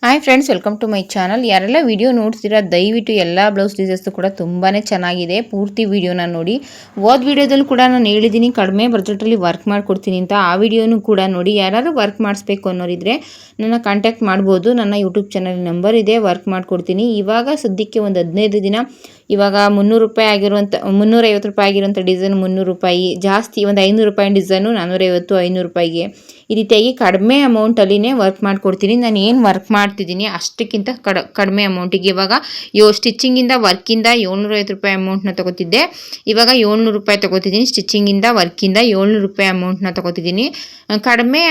Hi friends, welcome to my channel. ಯಾರೆಲ್ಲ video ನೋಡ್ತೀರಾ ದಯವಿಟ್ಟು ಎಲ್ಲ ಬ್ಲೌಸ್ ಡಿಸೈನ್ಸ್ ಕೂಡ ತುಂಬಾ ಚೆನ್ನಾಗಿದೆ. ಪೂರ್ತಿ ವಿಡಿಯೋನ ನೋಡಿ. ವಿಡಿಯೋದಲ್ಲಿ ಕೂಡ ನಾನು ಹೇಳಿದ್ದೀನಿ ಕಡಿಮೆ ಬಜೆಟಲ್ಲಿ ವರ್ಕ್ ಮಾಡಿಕೊಡ್ತೀನಿ ಅಂತ. ಆ ವಿಡಿಯೋನು ಕೂಡ ನೋಡಿ. ಯಾರಾದರೂ ವರ್ಕ್ ಮಾಡಿಸ್ಬೇಕು ಅನ್ನೋರಿದ್ರೆ ನನ್ನ ಕಾಂಟ್ಯಾಕ್ಟ್ ಮಾಡ್ಬೋದು. ನನ್ನ ಯೂಟ್ಯೂಬ್ ಚಾನಲ್ ನಂಬರ್ ಇದೆ, ವರ್ಕ್ ಮಾಡಿಕೊಡ್ತೀನಿ. ಇವಾಗ ಸದ್ಯಕ್ಕೆ ಒಂದು 15 ದಿನ ಇವಾಗ 300 ರೂಪಾಯಿ ಆಗಿರುವಂಥ 350 ರೂಪಾಯಿ ಆಗಿರುವಂಥ ಡಿಸೈನ್ 300 ರೂಪಾಯಿ, ಜಾಸ್ತಿ ಒಂದು 500 ರೂಪಾಯಿ ಡಿಸೈನು 450 500 ರೂಪಾಯಿಗೆ, ಈ ರೀತಿಯಾಗಿ ಕಡಿಮೆ ಅಮೌಂಟಲ್ಲಿನೇ ವರ್ಕ್ ಮಾಡಿಕೊಡ್ತೀನಿ. ನಾನು ಏನು ವರ್ಕ್ ಮಾಡ್ತಿದ್ದೀನಿ ಅಷ್ಟಕ್ಕಿಂತ ಕಡಿಮೆ ಅಮೌಂಟಿಗೆ. ಇವಾಗ ಸ್ಟಿಚ್ಚಿಂಗಿಂದ ವರ್ಕಿಂದ 750 ರೂಪಾಯಿ ಅಮೌಂಟ್ನ ತೊಗೋತಿದ್ದೆ. ಇವಾಗ 700 ರೂಪಾಯಿ ತೊಗೋತಿದ್ದೀನಿ. ಸ್ಟಿಚ್ಚಿಂಗಿಂದ ವರ್ಕಿಂದ 700 ರೂಪಾಯಿ ಅಮೌಂಟ್ನ ತೊಗೋತಿದ್ದೀನಿ. ಕಡಿಮೆ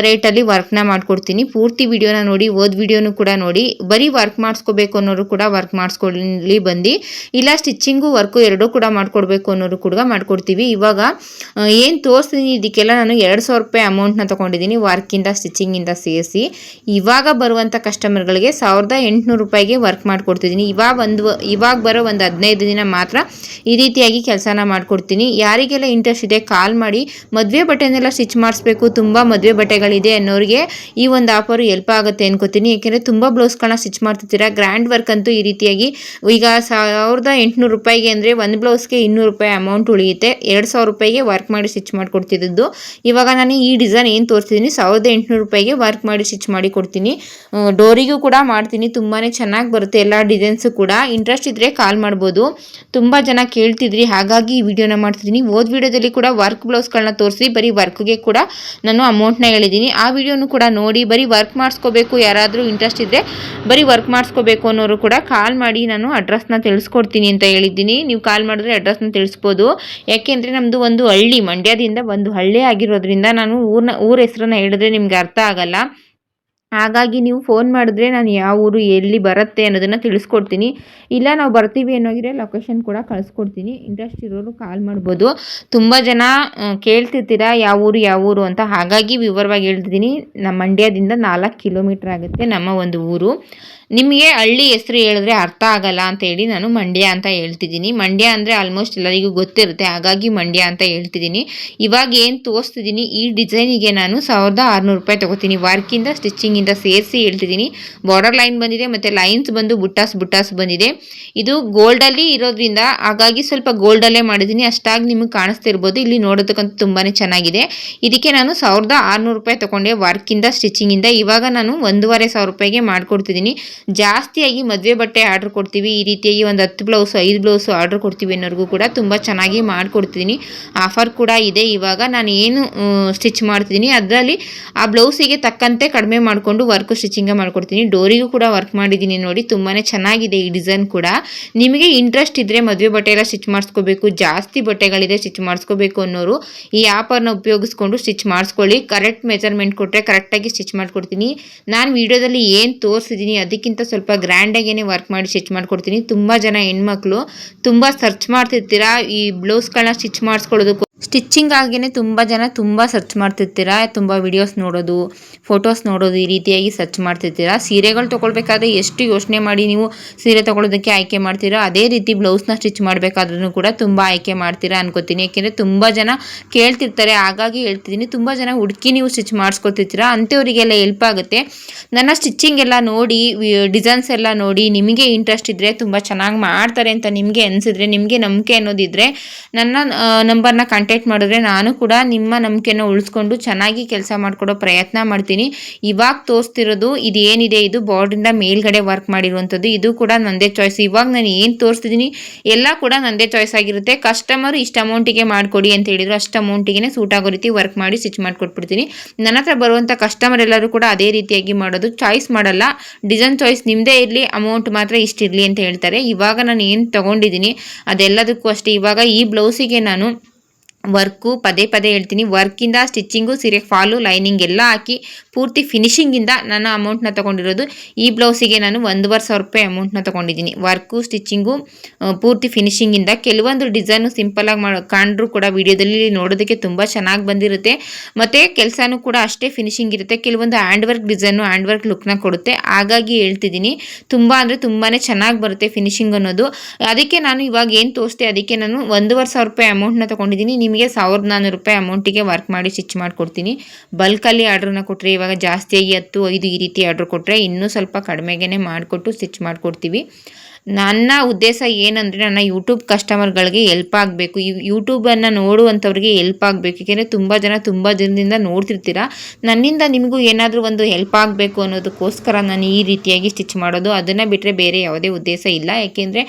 ರೇಟಲ್ಲಿ ವರ್ಕ್ನ ಮಾಡಿಕೊಡ್ತೀನಿ. ಪೂರ್ತಿ ವಿಡಿಯೋನ ನೋಡಿ. ವಿಡಿಯೋನು ಕೂಡ ನೋಡಿ. ಬರೀ ವರ್ಕ್ ಮಾಡಿಸ್ಕೋಬೇಕು ಅನ್ನೋರು ಕೂಡ ವರ್ಕ್ ಮಾಡಿಸ್ಕೊಳ್ಳಿ ಬಂದು, ಇಲ್ಲ ಸ್ಟಿಚ್ಚಿಂಗು ವರ್ಕು ಎರಡೂ ಕೂಡ ಮಾಡಿಕೊಡ್ಬೇಕು ಅನ್ನೋರು ಕೂಡ ಮಾಡಿಕೊಡ್ತೀವಿ. ಇವಾಗ ಏನು ತೋರಿಸ್ತೀನಿ ಇದಕ್ಕೆಲ್ಲ ನಾನು 2000 ರೂಪಾಯಿ ಅಮೌಂಟ್ನ ತೊಗೊಂಡಿದ್ದೀನಿ, ವರ್ಕಿಂದ ಸ್ಟಿಚ್ಚಿಂಗಿಂದ ಸೇರಿಸಿ. ಇವಾಗ ಬರುವಂಥ ಕಸ್ಟಮರ್ಗಳಿಗೆ 1800 ರೂಪಾಯಿಗೆ ವರ್ಕ್ ಮಾಡಿಕೊಡ್ತಿದ್ದೀನಿ. ಇವಾಗ ಬರೋ ಒಂದು 15 ದಿನ ಮಾತ್ರ ಈ ರೀತಿಯಾಗಿ ಕೆಲಸನ ಮಾಡಿಕೊಡ್ತೀನಿ. ಯಾರಿಗೆಲ್ಲ ಇಂಟ್ರೆಸ್ಟ್ ಇದೆ ಕಾಲ್ ಮಾಡಿ. ಮದುವೆ ಬಟ್ಟೆನೆಲ್ಲ ಸ್ಟಿಚ್ ಮಾಡಿಸ್ಬೇಕು, ತುಂಬ ಮದುವೆ ಬಟ್ಟೆಗಳಿದೆ ಅನ್ನೋರಿಗೆ ಈ ಒಂದು ಆಫರು ಹೆಲ್ಪ್ ಆಗುತ್ತೆ ಅನ್ಕೋತೀನಿ. ಏಕೆಂದರೆ ತುಂಬ ಬ್ಲೌಸ್ಗಳನ್ನ ಸ್ಟಿಚ್ ಮಾಡ್ತಿರ್ತೀರಾ. ಗ್ರ್ಯಾಂಡ್ ವರ್ಕ್ ಅಂತೂ ಈ ರೀತಿಯಾಗಿ ಈಗ 1800 ರೂಪಾಯಿಗೆ ಅಂದರೆ ಒಂದು ಬ್ಲೌಸ್ಗೆ 200 ರೂಪಾಯಿ ಅಮೌಂಟ್ ಉಳಿಯುತ್ತೆ. 2000 ರೂಪಾಯಿಗೆ ವರ್ಕ್ ಮಾಡಿ ಸ್ಟಿಚ್ ಮಾಡಿಕೊಡ್ತಿದ್ದು. ಇವಾಗ ನಾನು ಈ ಡಿಸೈನ್ ಏನು ತೋರಿಸ್ತಿದ್ದೀನಿ 1800 ರೂಪಾಯಿಗೆ ವರ್ಕ್ ಮಾಡಿ ಸ್ಟಿಚ್ ಮಾಡಿ ಕೊಡ್ತೀನಿ. ಡೋರಿಗೂ ಕೂಡ ಮಾಡ್ತೀನಿ. ತುಂಬಾ ಚೆನ್ನಾಗಿ ಬರುತ್ತೆ ಎಲ್ಲ ಡಿಸೈನ್ಸು ಕೂಡ. ಇಂಟ್ರೆಸ್ಟ್ ಇದ್ದರೆ ಕಾಲ್ ಮಾಡ್ಬೋದು. ತುಂಬ ಜನ ಕೇಳ್ತಿದ್ರಿ, ಹಾಗಾಗಿ ಈ ವಿಡಿಯೋನ ಮಾಡ್ತಿದ್ದೀನಿ. ವಿಡಿಯೋದಲ್ಲಿ ಕೂಡ ವರ್ಕ್ ಬ್ಲೌಸ್ಗಳನ್ನ ತೋರಿಸಿ ಬರೀ ವರ್ಕ್ಗೆ ಕೂಡ ನಾನು ಅಮೌಂಟ್ನ ಹೇಳಿದ್ದೀನಿ. ಆ ವಿಡಿಯೋನು ಕೂಡ ನೋಡಿ. ಬರೀ ವರ್ಕ್ ಮಾಡಿಸ್ಕೋಬೇಕು, ಯಾರಾದರೂ ಇಂಟ್ರೆಸ್ಟ್ ಇದ್ದರೆ ಬರೀ ವರ್ಕ್ ಮಾಡಿಸ್ಕೋಬೇಕು ಅನ್ನೋರು ಕೂಡ ಕಾಲ್ ಮಾಡಿ, ನಾನು ಅಡ್ರೆಸ್ನ ತಿಳಿಸ್ಕೊಡ್ತೀನಿ ಅಂತ ಹೇಳಿದ್ದೀನಿ. ನೀವು ಕಾಲ್ ಮಾಡಿದ್ರೆ ಅಡ್ರೆಸ್ನ ತಿಳಿಸ್ಬೋದು. ಯಾಕೆಂದರೆ ನಮ್ಮದು ಒಂದು ಹಳ್ಳಿ, ಮಂಡ್ಯದಿಂದ ಒಂದು ಹಳ್ಳಿ ಆಗಿರೋದ್ರಿಂದ ನಾನು ಊರ ಹೆಸರನ್ನ ಹೇಳಿದ್ರೆ ನಿಮ್ಗೆ ಅರ್ಥ ಆಗಲ್ಲ. ಹಾಗಾಗಿ ನೀವು ಫೋನ್ ಮಾಡಿದ್ರೆ ನಾನು ಯಾವ ಊರು ಎಲ್ಲಿ ಬರುತ್ತೆ ಅನ್ನೋದನ್ನು ತಿಳಿಸ್ಕೊಡ್ತೀನಿ. ಇಲ್ಲ ನಾವು ಬರ್ತೀವಿ ಅನ್ನೋಗಿದ್ರೆ ಲೊಕೇಶನ್ ಕೂಡ ಕಳಿಸ್ಕೊಡ್ತೀನಿ. ಇಂಟ್ರೆಸ್ಟ್ ಇರೋರು ಕಾಲ್ ಮಾಡ್ಬೋದು. ತುಂಬ ಜನ ಕೇಳ್ತಿರ್ತೀರಾ ಯಾವ ಊರು ಅಂತ, ಹಾಗಾಗಿ ವಿವರವಾಗಿ ಹೇಳ್ತಿದ್ದೀನಿ. ನಮ್ಮ ಮಂಡ್ಯದಿಂದ 4 ಕಿಲೋಮೀಟ್ರ್ ಆಗುತ್ತೆ ನಮ್ಮ ಒಂದು ಊರು. ನಿಮಗೆ ಹಳ್ಳಿ ಹೆಸರು ಹೇಳಿದ್ರೆ ಅರ್ಥ ಆಗಲ್ಲ ಅಂತ ಹೇಳಿ ನಾನು ಮಂಡ್ಯ ಅಂತ ಹೇಳ್ತಿದ್ದೀನಿ. ಮಂಡ್ಯ ಅಂದರೆ ಆಲ್ಮೋಸ್ಟ್ ಎಲ್ಲರಿಗೂ ಗೊತ್ತಿರುತ್ತೆ, ಹಾಗಾಗಿ ಮಂಡ್ಯ ಅಂತ ಹೇಳ್ತಿದ್ದೀನಿ. ಇವಾಗ ಏನು ತೋರಿಸ್ತಿದ್ದೀನಿ ಈ ಡಿಸೈನಿಗೆ ನಾನು 1600 ರೂಪಾಯಿ ತೊಗೋತೀನಿ. ವರ್ಕಿಂದ ಸ್ಟಿಚ್ಚಿಂಗಿಂದ ಸೇರಿಸಿ ಹೇಳ್ತಿದ್ದೀನಿ. ಬಾರ್ಡರ್ ಲೈನ್ ಬಂದಿದೆ ಮತ್ತು ಲೈನ್ಸ್ ಬಂದು ಬುಟ್ಟಾಸ್ ಬಂದಿದೆ. ಇದು ಗೋಲ್ಡಲ್ಲಿ ಇರೋದ್ರಿಂದ ಹಾಗಾಗಿ ಸ್ವಲ್ಪ ಗೋಲ್ಡಲ್ಲೇ ಮಾಡಿದ್ದೀನಿ. ಅಷ್ಟಾಗಿ ನಿಮಗೆ ಕಾಣಿಸ್ತಿರ್ಬೋದು. ಇಲ್ಲಿ ನೋಡೋದಕ್ಕಂತೂ ತುಂಬಾ ಚೆನ್ನಾಗಿದೆ. ಇದಕ್ಕೆ ನಾನು 1600 ರೂಪಾಯಿ ತೊಗೊಂಡೆ ವರ್ಕಿಂದ ಸ್ಟಿಚ್ಚಿಂಗಿಂದ. ಇವಾಗ ನಾನು 1500 ರೂಪಾಯಿಗೆ ಮಾಡಿಕೊಡ್ತಿದ್ದೀನಿ. ಜಾಸ್ತಿಯಾಗಿ ಮದುವೆ ಬಟ್ಟೆ ಆರ್ಡ್ರ್ ಕೊಡ್ತೀವಿ. ಈ ರೀತಿಯಾಗಿ ಒಂದು 10 ಬ್ಲೌಸು 5 ಬ್ಲೌಸು ಆರ್ಡ್ರ್ ಕೊಡ್ತೀವಿ ಅನ್ನೋರಿಗೂ ಕೂಡ ತುಂಬ ಚೆನ್ನಾಗಿ ಮಾಡಿಕೊಡ್ತಿದ್ದೀನಿ. ಆಫರ್ ಕೂಡ ಇದೆ. ಇವಾಗ ನಾನು ಏನು ಸ್ಟಿಚ್ ಮಾಡ್ತಿದ್ದೀನಿ ಅದರಲ್ಲಿ ಆ ಬ್ಲೌಸಿಗೆ ತಕ್ಕಂತೆ ಕಡಿಮೆ ಮಾಡಿಕೊಂಡು ವರ್ಕ್ ಸ್ಟಿಚಿಂಗ ಮಾಡಿಕೊಡ್ತೀನಿ. ಡೋರಿಗೂ ಕೂಡ ವರ್ಕ್ ಮಾಡಿದ್ದೀನಿ ನೋಡಿ. ತುಂಬಾ ಚೆನ್ನಾಗಿದೆ ಈ ಡಿಸೈನ್ ಕೂಡ. ನಿಮಗೆ ಇಂಟ್ರೆಸ್ಟ್ ಇದ್ದರೆ ಮದುವೆ ಬಟ್ಟೆ ಎಲ್ಲ ಸ್ಟಿಚ್ ಮಾಡಿಸ್ಕೋಬೇಕು, ಜಾಸ್ತಿ ಬಟ್ಟೆಗಳಿದೆ ಸ್ಟಿಚ್ ಮಾಡಿಸ್ಕೋಬೇಕು ಅನ್ನೋರು ಈ ಆಫರ್ನ ಉಪಯೋಗಿಸ್ಕೊಂಡು ಸ್ಟಿಚ್ ಮಾಡಿಸ್ಕೊಳ್ಳಿ. ಕರೆಕ್ಟ್ ಮೆಜರ್ಮೆಂಟ್ ಕೊಟ್ಟರೆ ಕರೆಕ್ಟಾಗಿ ಸ್ಟಿಚ್ ಮಾಡಿಕೊಡ್ತೀನಿ. ನಾನು ವಿಡಿಯೋದಲ್ಲಿ ಏನು ತೋರಿಸಿದ್ದೀನಿ ಅದಕ್ಕಿಂತ ಸ್ವಲ್ಪ ಗ್ರ್ಯಾಂಡಾಗೇ ವರ್ಕ್ ಮಾಡಿ ಸ್ಟಿಚ್ ಮಾಡಿಕೊಡ್ತೀನಿ. ತುಂಬ ಜನ ಹೆಣ್ಮಕ್ಳು ತುಂಬ ಸರ್ಚ್ ಮಾಡ್ತಿರ್ತೀರಾ ಈ ಬ್ಲೌಸ್ಗಳನ್ನ ಸ್ಟಿಚ್ ಮಾಡಿಸ್ಕೊಳ್ಳೋದಕ್ಕೂ. ಸ್ಟಿಚ್ಚಿಂಗ್ ಆಗೇ ತುಂಬ ಜನ ತುಂಬ ಸರ್ಚ್ ಮಾಡ್ತಿರ್ತೀರಾ. ತುಂಬ ವಿಡಿಯೋಸ್ ನೋಡೋದು, ಫೋಟೋಸ್ ನೋಡೋದು, ಈ ರೀತಿಯಾಗಿ ಸರ್ಚ್ ಮಾಡ್ತಿರ್ತೀರಾ. ಸೀರೆಗಳು ತೊಗೊಳ್ಬೇಕಾದ್ರೆ ಎಷ್ಟು ಯೋಚನೆ ಮಾಡಿ ನೀವು ಸೀರೆ ತೊಗೊಳೋದಕ್ಕೆ ಆಯ್ಕೆ ಮಾಡ್ತೀರಾ, ಅದೇ ರೀತಿ ಬ್ಲೌಸ್ನ ಸ್ಟಿಚ್ ಮಾಡಬೇಕಾದ್ರೂ ಕೂಡ ತುಂಬ ಆಯ್ಕೆ ಮಾಡ್ತೀರಾ ಅನ್ಕೋತೀನಿ. ಯಾಕೆಂದರೆ ತುಂಬ ಜನ ಕೇಳ್ತಿರ್ತಾರೆ, ಹಾಗಾಗಿ ಹೇಳ್ತಿದ್ದೀನಿ. ತುಂಬ ಜನ ಹುಡುಕಿ ನೀವು ಸ್ಟಿಚ್ ಮಾಡಿಸ್ಕೊತಿರ್ತೀರಾ, ಅಂಥವರಿಗೆಲ್ಲ ಹೆಲ್ಪ್ ಆಗುತ್ತೆ. ನನ್ನ ಸ್ಟಿಚ್ಚಿಂಗ್ ಎಲ್ಲ ನೋಡಿ, ಡಿಸೈನ್ಸ್ ಎಲ್ಲ ನೋಡಿ, ನಿಮಗೆ ಇಂಟ್ರೆಸ್ಟ್ ಇದ್ದರೆ ತುಂಬ ಚೆನ್ನಾಗಿ ಮಾಡ್ತಾರೆ ಅಂತ ನಿಮಗೆ ಅನಿಸಿದ್ರೆ, ನಿಮಗೆ ನಂಬಿಕೆ ಅನ್ನೋದಿದ್ದರೆ ನನ್ನ ನಂಬರ್ನ ಕಾಂಟ್ಯಾಕ್ಟ್ ಮಾಡಿದ್ರೆ ನಾನು ಕೂಡ ನಿಮ್ಮ ನಂಬಿಕೆನ ಉಳಿಸ್ಕೊಂಡು ಚೆನ್ನಾಗಿ ಕೆಲಸ ಮಾಡಿಕೊಡೋ ಪ್ರಯತ್ನ ಮಾಡ್ತೀನಿ. ಇವಾಗ ತೋರಿಸ್ತಿರೋದು ಇದು ಏನಿದೆ, ಇದು ಬಾರ್ಡ್ರಿಂದ ಮೇಲ್ಗಡೆ ವರ್ಕ್ ಮಾಡಿರುವಂಥದ್ದು. ಇದು ಕೂಡ ನನ್ನದೇ ಚಾಯ್ಸ್. ಇವಾಗ ನಾನು ಏನು ತೋರಿಸ್ತಿದ್ದೀನಿ ಎಲ್ಲ ಕೂಡ ನನ್ನದೇ ಚಾಯ್ಸ್ ಆಗಿರುತ್ತೆ. ಕಸ್ಟಮರ್ ಇಷ್ಟು ಅಮೌಂಟಿಗೆ ಮಾಡಿಕೊಡಿ ಅಂತ ಹೇಳಿದ್ರು, ಅಷ್ಟು ಅಮೌಂಟಿಗೆ ಸೂಟ್ ಆಗೋ ರೀತಿ ವರ್ಕ್ ಮಾಡಿ ಸ್ಟಿಚ್ ಮಾಡಿಕೊಟ್ಬಿಡ್ತೀನಿ. ನನ್ನ ಹತ್ರ ಬರುವಂಥ ಕಸ್ಟಮರ್ ಎಲ್ಲರೂ ಕೂಡ ಅದೇ ರೀತಿಯಾಗಿ ಮಾಡೋದು. ಚಾಯ್ಸ್ ಮಾಡಲ್ಲ, ಡಿಸೈನ್ ಚಾಯ್ಸ್ ನಿಮ್ಮದೇ ಇರಲಿ, ಅಮೌಂಟ್ ಮಾತ್ರ ಇಷ್ಟಿರಲಿ ಅಂತ ಹೇಳ್ತಾರೆ. ಇವಾಗ ನಾನು ಏನು ತೊಗೊಂಡಿದ್ದೀನಿ ಅದೆಲ್ಲದಕ್ಕೂ ಅಷ್ಟೇ. ಇವಾಗ ಈ ಬ್ಲೌಸಿಗೆ ನಾನು ವರ್ಕು ಪದೇ ಹೇಳ್ತೀನಿ, ವರ್ಕಿಂದ ಸ್ಟಿಚ್ಚಿಂಗು, ಸೀರೆ ಫಾಲು, ಲೈನಿಂಗ್ ಎಲ್ಲ ಹಾಕಿ ಪೂರ್ತಿ ಫಿನಿಶಿಂಗಿಂದ ನಾನು ಅಮೌಂಟ್ನ ತೊಗೊಂಡಿರೋದು. ಈ ಬ್ಲೌಸಿಗೆ ನಾನು 1500 ರೂಪಾಯಿ ಅಮೌಂಟ್ನ ತೊಗೊಂಡಿದ್ದೀನಿ. ವರ್ಕು ಸ್ಟಿಚ್ಚಿಂಗು ಪೂರ್ತಿ ಫಿನಿಶಿಂಗಿಂದ. ಕೆಲವೊಂದು ಡಿಸೈನು ಸಿಂಪಲಾಗಿ ಕಾಣ್ರೂ ಕೂಡ ವಿಡಿಯೋದಲ್ಲಿ ನೋಡೋದಕ್ಕೆ ತುಂಬ ಚೆನ್ನಾಗಿ ಬಂದಿರುತ್ತೆ, ಮತ್ತು ಕೆಲಸನೂ ಕೂಡ ಅಷ್ಟೇ ಫಿನಿಶಿಂಗ್ ಇರುತ್ತೆ. ಕೆಲವೊಂದು hand work design hand work ಲುಕ್ನ ಕೊಡುತ್ತೆ, ಹಾಗಾಗಿ ಹೇಳ್ತಿದ್ದೀನಿ. ತುಂಬ ಅಂದರೆ ತುಂಬಾ ಚೆನ್ನಾಗಿ ಬರುತ್ತೆ ಫಿನಿಶಿಂಗ್ ಅನ್ನೋದು. ಅದಕ್ಕೆ ನಾನು ಇವಾಗ ಏನು ತೋರಿಸ್ತೆ ಅದಕ್ಕೆ ನಾನು 1500 ರೂಪಾಯಿ ಅಮೌಂಟ್ನ ತೊಗೊಂಡಿದ್ದೀನಿ. ನಿಮಗೆ 1400 ರೂಪಾಯಿ ಅಮೌಂಟಿಗೆ ವರ್ಕ್ ಮಾಡಿ ಸ್ಟಿಚ್ ಮಾಡಿಕೊಡ್ತೀನಿ. ಬಲ್ಕಲ್ಲಿ ಆರ್ಡ್ರನ್ನ ಕೊಟ್ಟರೆ, ಇವಾಗ ಜಾಸ್ತಿಯಾಗಿ 10, 5 ಈ ರೀತಿ ಆರ್ಡ್ರ್ ಕೊಟ್ಟರೆ ಇನ್ನೂ ಸ್ವಲ್ಪ ಕಡಿಮೆಗೇ ಮಾಡಿಕೊಟ್ಟು ಸ್ಟಿಚ್ ಮಾಡಿಕೊಡ್ತೀವಿ. ನನ್ನ ಉದ್ದೇಶ ಏನಂದರೆ, ನನ್ನ ಯೂಟ್ಯೂಬ್ ಕಸ್ಟಮರ್ಗಳಿಗೆ ಹೆಲ್ಪ್ ಆಗಬೇಕು, ಈ ಯೂಟ್ಯೂಬನ್ನು ನೋಡುವಂಥವ್ರಿಗೆ ಹೆಲ್ಪ್ ಆಗಬೇಕು. ಏಕೆಂದರೆ ತುಂಬ ದಿನದಿಂದ ನೋಡ್ತಿರ್ತೀರ. ನನ್ನಿಂದ ನಿಮಗೂ ಏನಾದರೂ ಒಂದು ಹೆಲ್ಪ್ ಆಗಬೇಕು ಅನ್ನೋದಕ್ಕೋಸ್ಕರ ನಾನು ಈ ರೀತಿಯಾಗಿ ಸ್ಟಿಚ್ ಮಾಡೋದು. ಅದನ್ನು ಬಿಟ್ಟರೆ ಬೇರೆ ಯಾವುದೇ ಉದ್ದೇಶ ಇಲ್ಲ. ಯಾಕೆಂದರೆ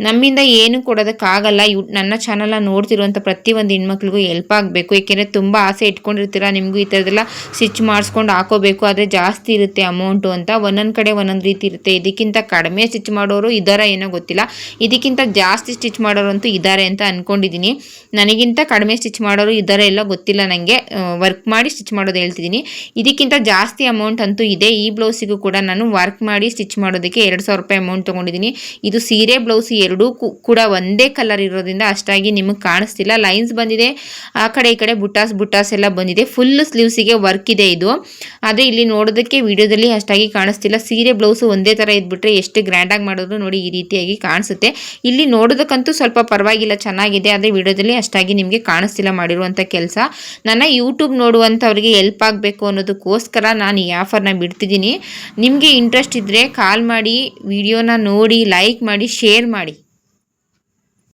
ನಮ್ಮಿಂದ ಏನು ಕೊಡೋದಕ್ಕಾಗಲ್ಲ. ನನ್ನ ಚಾನಲ್ನ ನೋಡ್ತಿರುವಂಥ ಪ್ರತಿಯೊಂದು ಹೆಣ್ಮಕ್ಳಿಗೂ ಹೆಲ್ಪ್ ಆಗಬೇಕು. ಏಕೆಂದರೆ ತುಂಬ ಆಸೆ ಇಟ್ಕೊಂಡಿರ್ತೀರ, ನಿಮಗೂ ಈ ಥರದ್ದೆಲ್ಲ ಸ್ಟಿಚ್ ಮಾಡಿಸ್ಕೊಂಡು ಹಾಕೋಬೇಕು, ಆದರೆ ಜಾಸ್ತಿ ಇರುತ್ತೆ ಅಮೌಂಟು ಅಂತ. ಒಂದೊಂದು ಕಡೆ ಒಂದೊಂದು ರೀತಿ ಇರುತ್ತೆ. ಇದಕ್ಕಿಂತ ಕಡಿಮೆ ಸ್ಟಿಚ್ ಮಾಡೋರು ಇದ್ದಾರೆ, ಏನೋ ಗೊತ್ತಿಲ್ಲ. ಇದಕ್ಕಿಂತ ಜಾಸ್ತಿ ಸ್ಟಿಚ್ ಮಾಡೋರಂತೂ ಇದ್ದಾರೆ ಅಂತ ಅಂದ್ಕೊಂಡಿದ್ದೀನಿ. ನನಗಿಂತ ಕಡಿಮೆ ಸ್ಟಿಚ್ ಮಾಡೋರು ಇದ್ದಾರೆ, ಎಲ್ಲ ಗೊತ್ತಿಲ್ಲ ನನಗೆ. ವರ್ಕ್ ಮಾಡಿ ಸ್ಟಿಚ್ ಮಾಡೋದು ಹೇಳ್ತಿದ್ದೀನಿ. ಇದಕ್ಕಿಂತ ಜಾಸ್ತಿ ಅಮೌಂಟ್ ಅಂತೂ ಇದೆ. ಈ ಬ್ಲೌಸಿಗೂ ಕೂಡ ನಾನು ವರ್ಕ್ ಮಾಡಿ ಸ್ಟಿಚ್ ಮಾಡೋದಕ್ಕೆ 2000 ರೂಪಾಯಿ ಅಮೌಂಟ್ ತೊಗೊಂಡಿದ್ದೀನಿ. ಇದು ಸೀರೆ ಬ್ಲೌಸ್ ಎರಡೂ ಕೂಡ ಒಂದೇ ಕಲರ್ ಇರೋದ್ರಿಂದ ಅಷ್ಟಾಗಿ ನಿಮಗೆ ಕಾಣಿಸ್ತಿಲ್ಲ. ಲೈನ್ಸ್ ಬಂದಿದೆ, ಆ ಕಡೆ ಈ ಕಡೆ ಬುಟಾಸ್ ಎಲ್ಲ ಬಂದಿದೆ. ಫುಲ್ ಸ್ಲೀವ್ಸಿಗೆ ವರ್ಕ್ ಇದೆ ಇದು. ಆದರೆ ಇಲ್ಲಿ ನೋಡೋದಕ್ಕೆ ವಿಡಿಯೋದಲ್ಲಿ ಅಷ್ಟಾಗಿ ಕಾಣಿಸ್ತಿಲ್ಲ. ಸೀರೆ ಬ್ಲೌಸು ಒಂದೇ ಥರ ಇದ್ಬಿಟ್ರೆ ಎಷ್ಟು ಗ್ರ್ಯಾಂಡಾಗಿ ಮಾಡಿದ್ರು ನೋಡಿ ಈ ರೀತಿಯಾಗಿ ಕಾಣಿಸುತ್ತೆ. ಇಲ್ಲಿ ನೋಡೋದಕ್ಕಂತೂ ಸ್ವಲ್ಪ ಪರವಾಗಿಲ್ಲ, ಚೆನ್ನಾಗಿದೆ. ಆದರೆ ವಿಡಿಯೋದಲ್ಲಿ ಅಷ್ಟಾಗಿ ನಿಮಗೆ ಕಾಣಿಸ್ತಿಲ್ಲ ಮಾಡಿರುವಂಥ ಕೆಲಸ. ನನ್ನ ಯೂಟ್ಯೂಬ್ ನೋಡುವಂಥವ್ರಿಗೆ ಹೆಲ್ಪ್ ಆಗಬೇಕು ಅನ್ನೋದಕ್ಕೋಸ್ಕರ ನಾನು ಈ ಆಫರ್ನ ಬಿಡ್ತಿದ್ದೀನಿ. ನಿಮಗೆ ಇಂಟ್ರೆಸ್ಟ್ ಇದ್ದರೆ ಕಾಲ್ ಮಾಡಿ, ವಿಡಿಯೋನ ನೋಡಿ, ಲೈಕ್ ಮಾಡಿ, ಶೇರ್ ಮಾಡಿ.